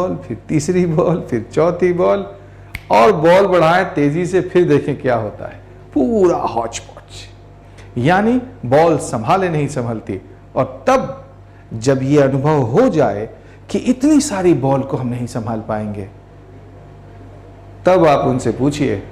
Ball, फिर तीसरी ball, फिर चौथी बॉल, और बॉल बढ़ाएं तेजी से, फिर देखें क्या होता है, पूरा हौच पौच, यानी बॉल संभाले नहीं संभलती। और तब जब ये अनुभव हो जाए कि इतनी सारी बॉल को हम नहीं संभाल पाएंगे, तब आप उनसे पूछिए,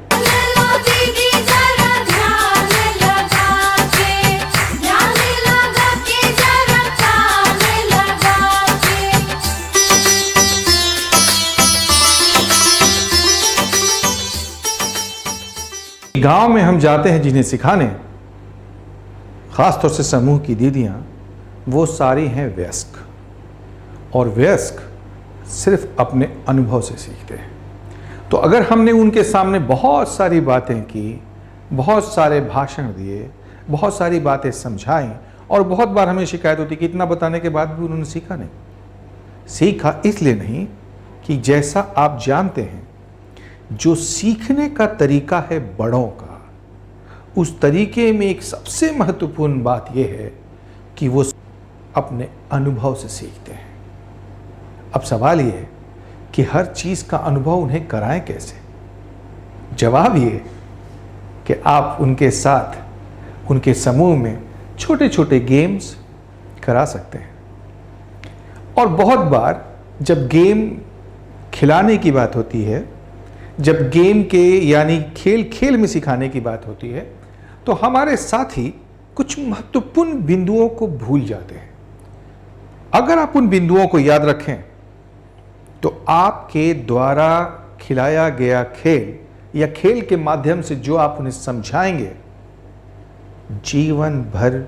गांव में हम जाते हैं जिन्हें सिखाने, खासतौर से समूह की दीदियां, वो सारी हैं वयस्क, और वयस्क सिर्फ अपने अनुभव से सीखते हैं। तो अगर हमने उनके सामने बहुत सारी बातें की, बहुत सारे भाषण दिए, बहुत सारी बातें समझाई, और बहुत बार हमें शिकायत होती कि इतना बताने के बाद भी उन्होंने सीखा नहीं। सीखा इसलिए नहीं कि जैसा आप जानते हैं, जो सीखने का तरीका है बड़ों का, उस तरीके में एक सबसे महत्वपूर्ण बात यह है कि वो अपने अनुभव से सीखते हैं। अब सवाल ये है कि हर चीज का अनुभव उन्हें कराएं कैसे? जवाब ये कि आप उनके साथ, उनके समूह में छोटे छोटे गेम्स करा सकते हैं। और बहुत बार जब गेम खिलाने की बात होती है, जब गेम के यानी खेल खेल में सिखाने की बात होती है, तो हमारे साथी कुछ महत्वपूर्ण बिंदुओं को भूल जाते हैं। अगर आप उन बिंदुओं को याद रखें, तो आपके द्वारा खिलाया गया खेल या खेल के माध्यम से जो आप उन्हें समझाएंगे, जीवन भर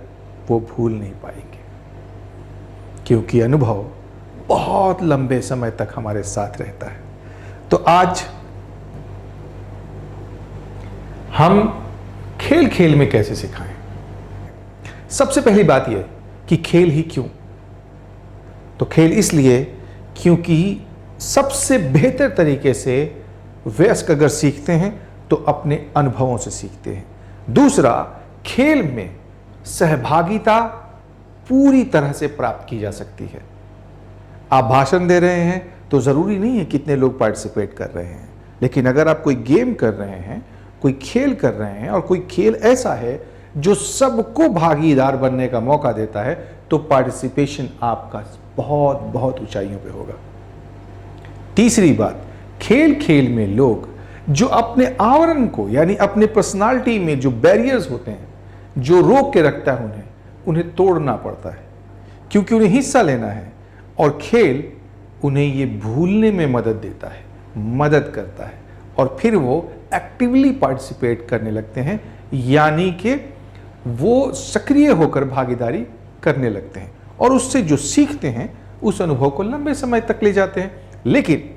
वो भूल नहीं पाएंगे, क्योंकि अनुभव बहुत लंबे समय तक हमारे साथ रहता है। तो आज हम खेल खेल में कैसे सिखाएं? सबसे पहली बात यह कि खेल ही क्यों? तो खेल इसलिए क्योंकि सबसे बेहतर तरीके से वयस्क अगर सीखते हैं तो अपने अनुभवों से सीखते हैं। दूसरा, खेल में सहभागिता पूरी तरह से प्राप्त की जा सकती है। आप भाषण दे रहे हैं तो जरूरी नहीं है कितने लोग पार्टिसिपेट कर रहे हैं, लेकिन अगर आप कोई गेम कर रहे हैं, कोई खेल कर रहे हैं, और कोई खेल ऐसा है जो सबको भागीदार बनने का मौका देता है, तो पार्टिसिपेशन आपका बहुत बहुत ऊंचाइयों पे होगा। तीसरी बात, खेल खेल में लोग जो अपने आवरण को यानी अपने पर्सनालिटी में जो बैरियर्स होते हैं, जो रोक के रखता है, उन्हें तोड़ना पड़ता है, क्योंकि उन्हें हिस्सा लेना है। और खेल उन्हें ये भूलने में मदद देता है, मदद करता है, और फिर वो एक्टिवली पार्टिसिपेट करने लगते हैं, यानी कि वो सक्रिय होकर भागीदारी करने लगते हैं, और उससे जो सीखते हैं उस अनुभव को लंबे समय तक ले जाते हैं। लेकिन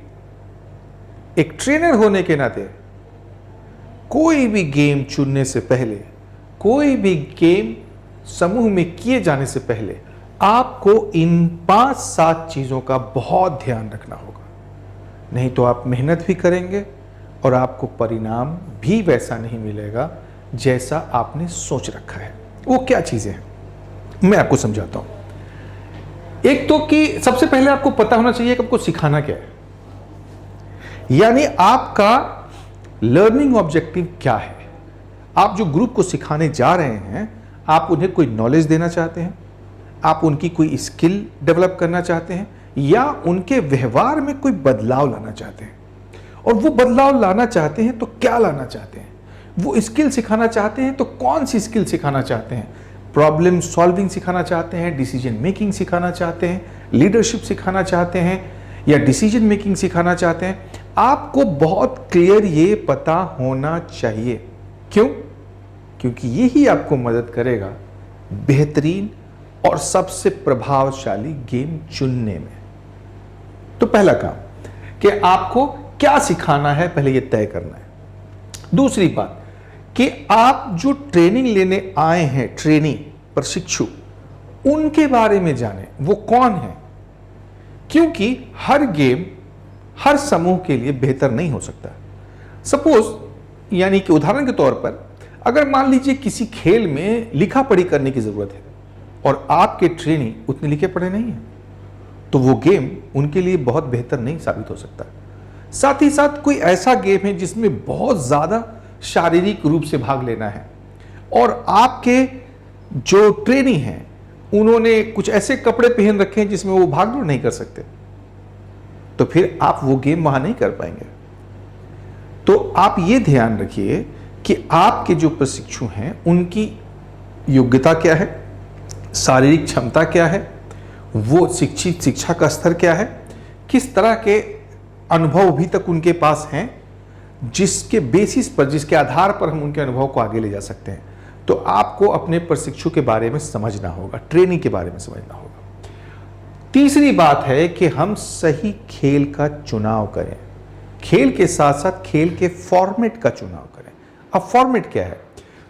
एक ट्रेनर होने के नाते कोई भी गेम चुनने से पहले, कोई भी गेम समूह में किए जाने से पहले आपको इन 5-7 चीजों का बहुत ध्यान रखना होगा, नहीं तो आप मेहनत भी करेंगे और आपको परिणाम भी वैसा नहीं मिलेगा जैसा आपने सोच रखा है। वो क्या चीजें हैं, मैं आपको समझाता हूं। एक तो कि सबसे पहले आपको पता होना चाहिए कि आपको सिखाना क्या है, यानी आपका लर्निंग ऑब्जेक्टिव क्या है। आप जो ग्रुप को सिखाने जा रहे हैं, आप उन्हें कोई नॉलेज देना चाहते हैं, आप उनकी कोई स्किल डेवलप करना चाहते हैं, या उनके व्यवहार में कोई बदलाव लाना चाहते हैं। और वो बदलाव लाना चाहते हैं तो क्या लाना चाहते हैं? वो स्किल सिखाना चाहते हैं तो कौन सी स्किल सिखाना चाहते हैं? प्रॉब्लम सॉल्विंग सिखाना चाहते हैं, डिसीजन मेकिंग सिखाना चाहते हैं, लीडरशिप सिखाना चाहते हैं, या डिसीजन मेकिंग सिखाना चाहते हैं? आपको बहुत क्लियर ये पता होना चाहिए। क्यों? क्योंकि यही आपको मदद करेगा बेहतरीन और सबसे प्रभावशाली गेम चुनने में। तो पहला काम कि आपको क्या सिखाना है, पहले यह तय करना है। दूसरी बात कि आप जो ट्रेनिंग लेने आए हैं, ट्रेनी, प्रशिक्षु, उनके बारे में जानें, वो कौन है। क्योंकि हर गेम हर समूह के लिए बेहतर नहीं हो सकता। सपोज, यानी कि उदाहरण के तौर पर, अगर मान लीजिए किसी खेल में लिखा पढ़ी करने की जरूरत है और आपके ट्रेनी उतने लिखे पढ़े नहीं है, तो वो गेम उनके लिए बहुत बेहतर नहीं साबित हो सकता। साथ ही साथ कोई ऐसा गेम है जिसमें बहुत ज़्यादा शारीरिक रूप से भाग लेना है और आपके जो ट्रेनी हैं उन्होंने कुछ ऐसे कपड़े पहन रखे हैं जिसमें वो भाग दौड़ नहीं कर सकते, तो फिर आप वो गेम वहां नहीं कर पाएंगे। तो आप ये ध्यान रखिए कि आपके जो प्रशिक्षु हैं उनकी योग्यता क्या है, शारीरिक क्षमता क्या है, वो शिक्षा का स्तर क्या है, किस तरह के अनुभव अभी तक उनके पास हैं, जिसके बेसिस पर, जिसके आधार पर हम उनके अनुभव को आगे ले जा सकते हैं। तो आपको अपने प्रशिक्षु के बारे में समझना होगा, ट्रेनिंग के बारे में समझना होगा। तीसरी बात है कि हम सही खेल का चुनाव करें, खेल के साथ साथ खेल के फॉर्मेट का चुनाव करें। अब फॉर्मेट क्या है?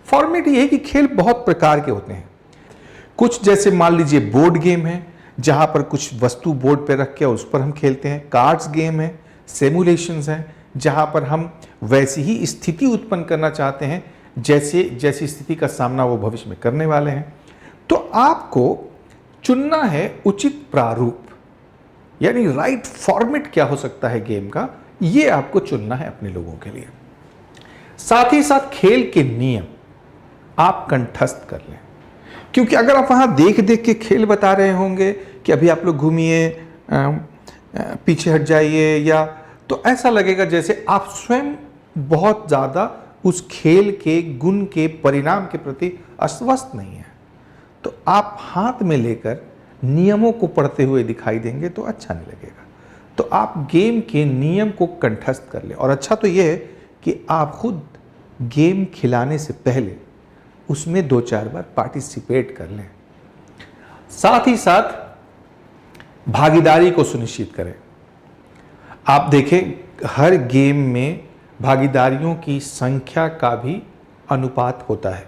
फॉर्मेट ये है कि खेल बहुत प्रकार के होते हैं। कुछ जैसे मान लीजिए बोर्ड गेम है जहां पर कुछ वस्तु बोर्ड पे रख के उस पर हम खेलते हैं। कार्ड्स गेम है, सिमुलेशंस हैं जहां पर हम वैसी ही स्थिति उत्पन्न करना चाहते हैं जैसी स्थिति का सामना वो भविष्य में करने वाले हैं। तो आपको चुनना है उचित प्रारूप, यानी राइट फॉर्मेट क्या हो सकता है गेम का, ये आपको चुनना है अपने लोगों के लिए। साथ ही साथ खेल के नियम आप कंठस्थ कर लें, क्योंकि अगर आप वहां देख देख के खेल बता रहे होंगे कि अभी आप लोग घूमिए, पीछे हट जाइए, या तो ऐसा लगेगा जैसे आप स्वयं बहुत ज़्यादा उस खेल के गुण के परिणाम के प्रति अस्वस्थ नहीं है। तो आप हाथ में लेकर नियमों को पढ़ते हुए दिखाई देंगे तो अच्छा नहीं लगेगा। तो आप गेम के नियम को कंठस्थ कर लें। और अच्छा तो यह है कि आप खुद गेम खिलाने से पहले उसमें 2-4 बार पार्टिसिपेट कर लें। साथ ही साथ भागीदारी को सुनिश्चित करें। आप देखें हर गेम में भागीदारियों की संख्या का भी अनुपात होता है।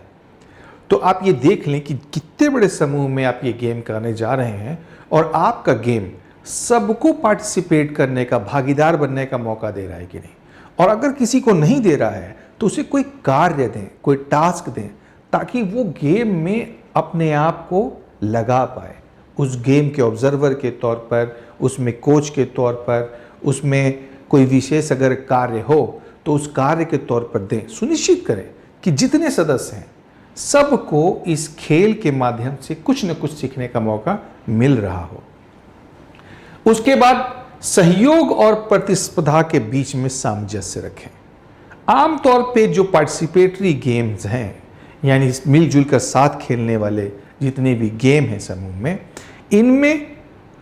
तो आप ये देख लें कि कितने बड़े समूह में आप ये गेम करने जा रहे हैं और आपका गेम सबको पार्टिसिपेट करने का, भागीदार बनने का मौका दे रहा है कि नहीं। और अगर किसी को नहीं दे रहा है तो उसे कोई कार्य दें, कोई टास्क दें, ताकि वो गेम में अपने आप को लगा पाए। उस गेम के ऑब्जर्वर के तौर पर, उसमें कोच के तौर पर, उसमें कोई विशेष अगर कार्य हो तो उस कार्य के तौर पर दें। सुनिश्चित करें कि जितने सदस्य हैं सबको इस खेल के माध्यम से कुछ न कुछ सीखने का मौका मिल रहा हो। उसके बाद सहयोग और प्रतिस्पर्धा के बीच में सामंजस्य रखें। आमतौर पे जो पार्टिसिपेटरी गेम्स हैं, यानी मिलजुल कर साथ खेलने वाले जितने भी गेम हैं समूह में, इनमें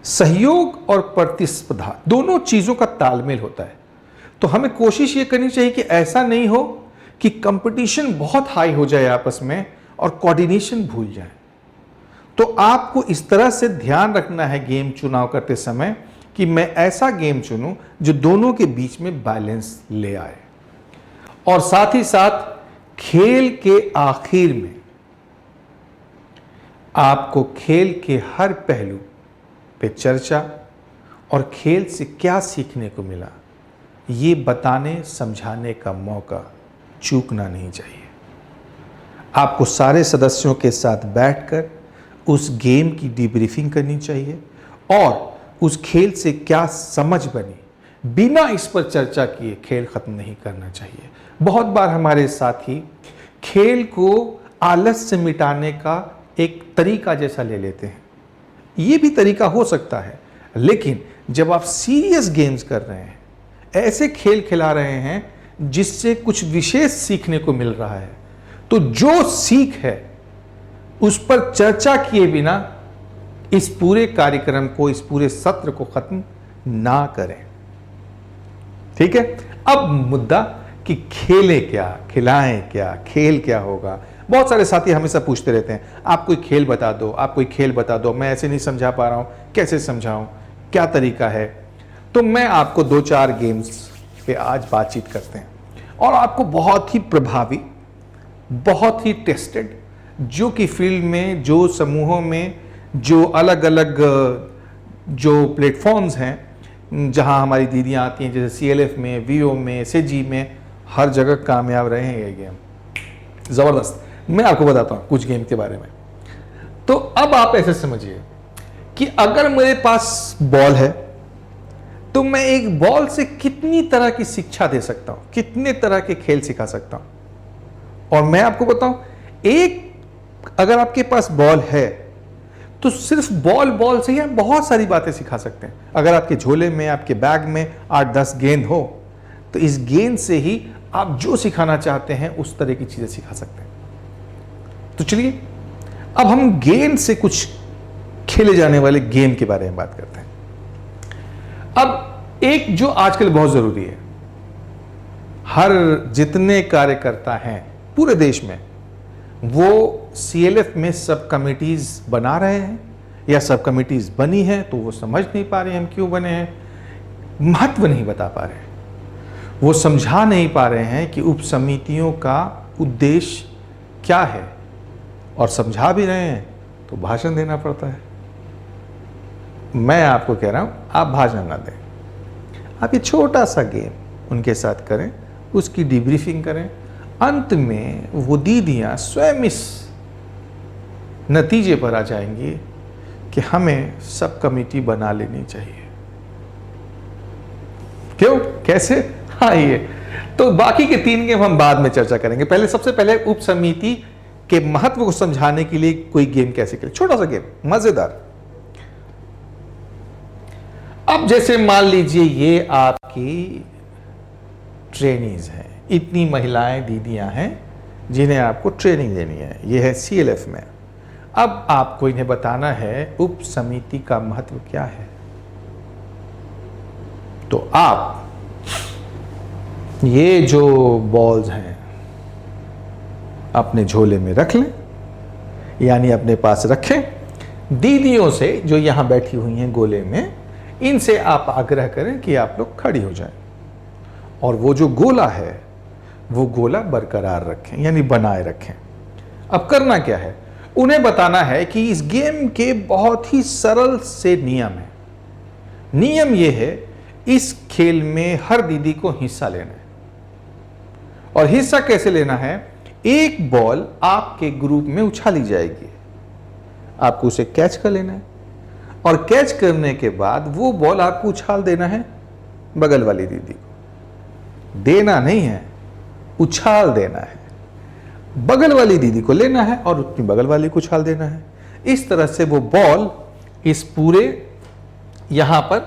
सहयोग और प्रतिस्पर्धा दोनों चीज़ों का तालमेल होता है। तो हमें कोशिश ये करनी चाहिए कि ऐसा नहीं हो कि कंपटीशन बहुत हाई हो जाए आपस में और कोऑर्डिनेशन भूल जाए। तो आपको इस तरह से ध्यान रखना है गेम चुनाव करते समय कि मैं ऐसा गेम चुनूं जो दोनों के बीच में बैलेंस ले आए। और साथ ही साथ खेल के आखिर में आपको खेल के हर पहलू पे चर्चा और खेल से क्या सीखने को मिला ये बताने समझाने का मौका चूकना नहीं चाहिए। आपको सारे सदस्यों के साथ बैठकर उस गेम की डीब्रीफिंग करनी चाहिए और उस खेल से क्या समझ बनी, बिना इस पर चर्चा किए खेल खत्म नहीं करना चाहिए। बहुत बार हमारे साथी खेल को आलस से मिटाने का एक तरीका जैसा ले लेते हैं। ये भी तरीका हो सकता है, लेकिन जब आप सीरियस गेम्स कर रहे हैं, ऐसे खेल खिला रहे हैं जिससे कुछ विशेष सीखने को मिल रहा है, तो जो सीख है उस पर चर्चा किए बिना इस पूरे कार्यक्रम को, इस पूरे सत्र को खत्म ना करें। ठीक है। अब मुद्दा कि खेलें क्या, खिलाएं क्या, खेल क्या होगा। बहुत सारे साथी हमेशा पूछते रहते हैं, आप कोई खेल बता दो, आप कोई खेल बता दो, मैं ऐसे नहीं समझा पा रहा हूं, कैसे समझाऊं, क्या तरीका है। तो मैं आपको 2-4 गेम्स पे आज बातचीत करते हैं और आपको बहुत ही प्रभावी, बहुत ही टेस्टेड, जो कि फील्ड में, जो समूहों में, जो अलग अलग जो प्लेटफॉर्म्स हैं जहां हमारी दीदियां आती हैं, जैसे CLF में, VO में, SEG में, हर जगह कामयाब रहे हैं ये गेम। ज़बरदस्त। मैं आपको बताता हूँ कुछ गेम के बारे में। तो अब आप ऐसे समझिए कि अगर मेरे पास बॉल है तो मैं एक बॉल से कितनी तरह की शिक्षा दे सकता हूं, कितने तरह के खेल सिखा सकता हूं। और मैं आपको बताऊं, अगर आपके पास बॉल है तो सिर्फ बॉल से ही हम बहुत सारी बातें सिखा सकते हैं। अगर आपके झोले में, आपके बैग में 8-10 गेंद हो तो इस गेंद से ही आप जो सिखाना चाहते हैं उस तरह की चीजें सिखा सकते हैं। तो चलिए अब हम गेंद से कुछ खेले जाने वाले गेम के बारे में बात करते हैं। अब एक जो आजकल बहुत जरूरी है, हर जितने कार्यकर्ता हैं पूरे देश में वो सीएलएफ में सब कमिटीज बना रहे हैं या सब कमिटीज बनी है तो वो समझ नहीं पा रहे हैं हम क्यों बने हैं, महत्व नहीं बता पा रहे हैं, वो समझा नहीं पा रहे हैं कि उप समितियों का उद्देश्य क्या है, और समझा भी रहे हैं तो भाषण देना पड़ता है। मैं आपको कह रहा हूं आप भाषण ना दें, आप ये छोटा सा गेम उनके साथ करें, उसकी डिब्रीफिंग करें, अंत में वो दीदियां स्वयं इस नतीजे पर आ जाएंगी कि हमें सब कमेटी बना लेनी चाहिए। क्यों, कैसे? हाँ, ये तो बाकी के 3 गेम हम बाद में चर्चा करेंगे। सबसे पहले उप समिति के महत्व को समझाने के लिए कोई गेम कैसे खेले, छोटा सा गेम मजेदार। अब जैसे मान लीजिए ये आपकी ट्रेनीज हैं, इतनी महिलाएं दीदियां हैं जिन्हें आपको ट्रेनिंग देनी है, ये है सीएलएफ में। अब आपको इन्हें बताना है उप समिति का महत्व क्या है। तो आप ये जो बॉल्स हैं अपने झोले में रख लें, यानी अपने पास रखें। दीदियों से जो यहां बैठी हुई हैं गोले में, इनसे आप आग्रह करें कि आप लोग खड़ी हो जाएं और वो जो गोला है वो गोला बरकरार रखें, यानी बनाए रखें। अब करना क्या है, उन्हें बताना है कि इस गेम के बहुत ही सरल से नियम है। नियम यह है, इस खेल में हर दीदी को हिस्सा लेना है। और हिस्सा कैसे लेना है, एक बॉल आपके ग्रुप में उछाली जाएगी, आपको उसे कैच कर लेना है और कैच करने के बाद वो बॉल आपको उछाल देना है बगल वाली दीदी को। देना नहीं है, उछाल देना है। बगल वाली दीदी को लेना है और उतनी बगल वाली को उछाल देना है। इस तरह से वो बॉल इस पूरे यहां पर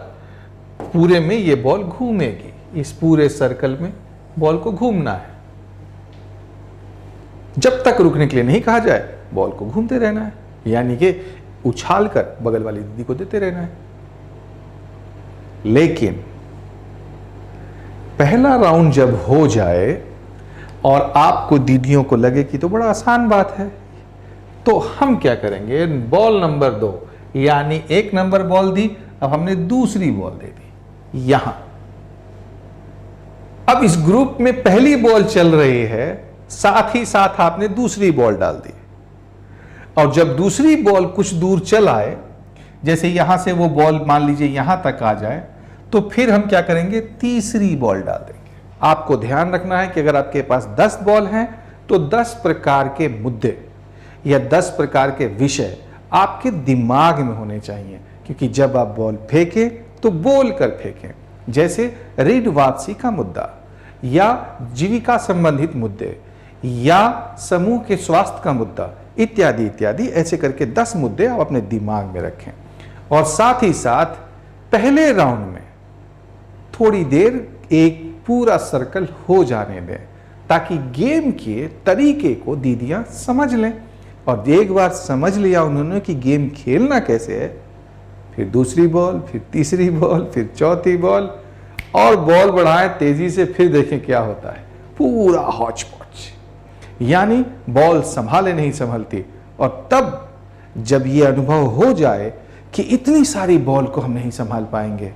पूरे में ये बॉल घूमेगी, इस पूरे सर्कल में बॉल को घूमना है। जब तक रुकने के लिए नहीं कहा जाए बॉल को घूमते रहना है, यानी कि उछाल कर बगल वाली दीदी को देते रहना है। लेकिन पहला राउंड जब हो जाए और आपको दीदियों को लगे कि तो बड़ा आसान बात है, तो हम क्या करेंगे, बॉल नंबर 2 यानी 1 नंबर बॉल दी, अब हमने दूसरी बॉल दे दी यहां। अब इस ग्रुप में पहली बॉल चल रही है, साथ ही साथ आपने दूसरी बॉल डाल दी। और जब दूसरी बॉल कुछ दूर चल आए, जैसे यहां से वो बॉल मान लीजिए यहां तक आ जाए, तो फिर हम क्या करेंगे, तीसरी बॉल डाल देंगे। आपको ध्यान रखना है कि अगर आपके पास 10 बॉल हैं तो 10 प्रकार के मुद्दे या 10 प्रकार के विषय आपके दिमाग में होने चाहिए, क्योंकि जब आप बॉल फेंकें तो बोल कर फेंकें। जैसे ऋण वापसी का मुद्दा या जीविका संबंधित मुद्दे या समूह के स्वास्थ्य का मुद्दा इत्यादि इत्यादि, ऐसे करके 10 मुद्दे आप अपने दिमाग में रखें। और साथ ही साथ पहले राउंड में थोड़ी देर एक पूरा सर्कल हो जाने दें, ताकि गेम के तरीके को दीदियां समझ लें। और एक बार समझ लिया उन्होंने कि गेम खेलना कैसे है, फिर दूसरी बॉल, फिर तीसरी बॉल, फिर चौथी बॉल, और बॉल बढ़ाएं तेजी से, फिर देखें क्या होता है। पूरा हॉच पॉच, यानी बॉल संभाले नहीं संभलती। और तब जब ये अनुभव हो जाए कि इतनी सारी बॉल को हम नहीं संभाल पाएंगे,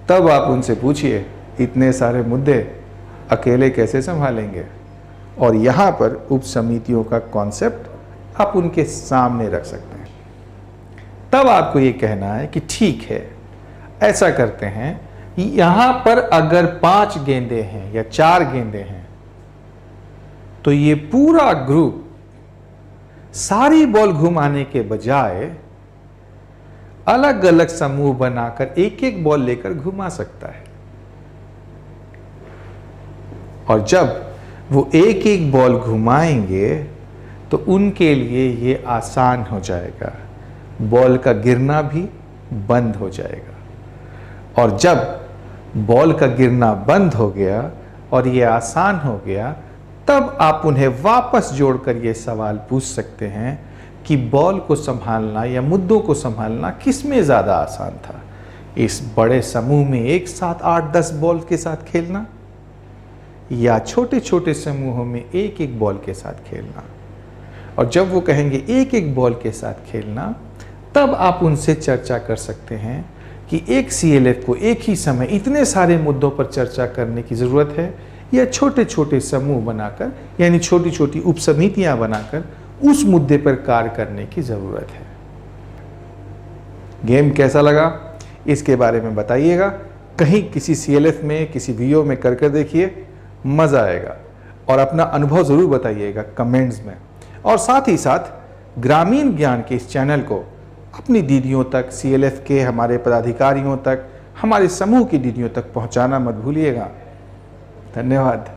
तब आप उनसे पूछिए इतने सारे मुद्दे अकेले कैसे संभालेंगे। और यहां पर उप समितियों का कॉन्सेप्ट आप उनके सामने रख सकते हैं। तब आपको ये कहना है कि ठीक है, ऐसा करते हैं, यहां पर अगर 5 गेंदें हैं या 4 गेंदें हैं तो ये पूरा ग्रुप सारी बॉल घुमाने के बजाय अलग अलग समूह बनाकर एक एक बॉल लेकर घुमा सकता है। और जब वो एक एक बॉल घुमाएंगे तो उनके लिए ये आसान हो जाएगा, बॉल का गिरना भी बंद हो जाएगा। और जब बॉल का गिरना बंद हो गया और ये आसान हो गया, तब आप उन्हें वापस जोड़कर ये सवाल पूछ सकते हैं कि बॉल को संभालना या मुद्दों को संभालना किस में ज़्यादा आसान था, इस बड़े समूह में एक साथ 8-10 बॉल के साथ खेलना या छोटे छोटे समूहों में एक एक बॉल के साथ खेलना। और जब वो कहेंगे एक एक बॉल के साथ खेलना, तब आप उनसे चर्चा कर सकते हैं कि एक CLF को एक ही समय इतने सारे मुद्दों पर चर्चा करने की ज़रूरत है या छोटे छोटे समूह बनाकर, यानी छोटी छोटी उपसमितियां बनाकर उस मुद्दे पर कार्य करने की ज़रूरत है। गेम कैसा लगा इसके बारे में बताइएगा। कहीं किसी CLF में, किसी VO में कर देखिए, मज़ा आएगा। और अपना अनुभव ज़रूर बताइएगा कमेंट्स में। और साथ ही साथ ग्रामीण ज्ञान के इस चैनल को अपनी दीदियों तक, CLF के हमारे पदाधिकारियों तक, हमारे समूह की दीदियों तक पहुंचाना मत भूलिएगा। धन्यवाद।